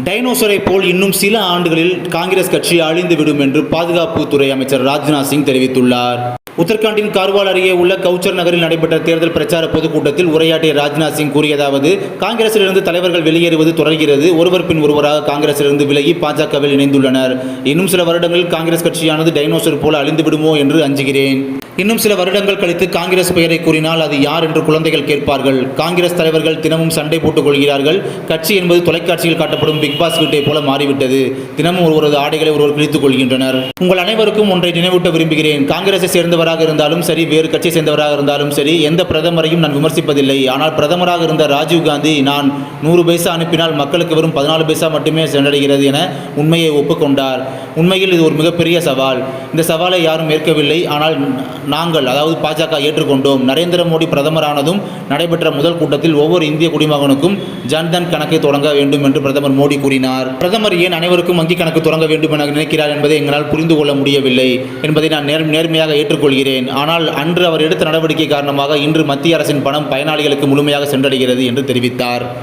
டைனோசரை போல் இன்னும் சில ஆண்டுகளில் காங்கிரஸ் கட்சி அழிந்துவிடும் என்று பாதுகாப்புத்துறை அமைச்சர் ராஜ்நாத் சிங் தெரிவித்துள்ளார். உத்தரகாண்டின் கார்வால் அருகே உள்ள கவுச்சர் நகரில் நடைபெற்ற தேர்தல் பிரச்சார பொதுக்கூட்டத்தில் உரையாற்றிய ராஜ்நாத் சிங் கூறியதாவது, காங்கிரசிலிருந்து தலைவர்கள் வெளியேறுவது தொடர்கிறது. ஒருவர் பின் ஒருவராக காங்கிரசிலிருந்து விலகி பாஜகவில் இணைந்துள்ளனர். இன்னும் சில வருடங்களில் காங்கிரஸ் கட்சியானது டைனோசர் போல அழிந்துவிடுமோ என்று அஞ்சுகிறேன். இன்னும் சில வருடங்கள் கழித்து காங்கிரஸ் பெயரை கூறினால் அது யார் என்று குழந்தைகள் கேட்பார்கள். காங்கிரஸ் தலைவர்கள் தினமும் சண்டை போட்டுக் கொள்கிறார்கள். கட்சி என்பது தொலைக்காட்சியில் காட்டப்படும் பிக் பாஸ் வீட்டை போல மாறிவிட்டது. தினமும் ஒருவரது ஆடைகளை ஒருவர் கிழித்துக் கொள்கின்றனர். உங்கள் அனைவருக்கும் ஒன்றை நினைவூட்ட விரும்புகிறேன். காங்கிரஸை சேர்ந்தவராக இருந்தாலும் சரி, வேறு கட்சியை சேர்ந்தவராக இருந்தாலும் சரி, எந்த பிரதமரையும் நான் விமர்சிப்பதில்லை. ஆனால் பிரதமராக இருந்த ராஜீவ் காந்தி நான் 100 பைசா அனுப்பினால் மக்களுக்கு வெறும் 14 பைசா மட்டுமே சென்றடைகிறது என உண்மையை ஒப்புக்கொண்டார். உண்மையில் இது ஒரு மிகப்பெரிய சவால். இந்த சவாலை யாரும் ஏற்கவில்லை. ஆனால் நாங்கள், அதாவது பாஜக, ஏற்றுக்கொண்டோம். நரேந்திர மோடி பிரதமரானதும் நடைபெற்ற முதல் கூட்டத்தில் ஒவ்வொரு இந்திய குடிமகனுக்கும் ஜன்தன் கணக்கை தொடங்க வேண்டும் என்று பிரதமர் மோடி கூறினார். பிரதமர் ஏன் அனைவருக்கும் வங்கி கணக்கு தொடங்க வேண்டும் என நினைக்கிறார் என்பதை எங்களால் புரிந்து கொள்ள முடியவில்லை என்பதை நான் நேர்மையாக ஏற்றுக்கொள்கிறேன். ஆனால் அன்று அவர் எடுத்த நடவடிக்கை காரணமாக இன்று மத்திய அரசின் பணம் பயனாளிகளுக்கு முழுமையாக சென்றடைகிறது என்று தெரிவித்தார்.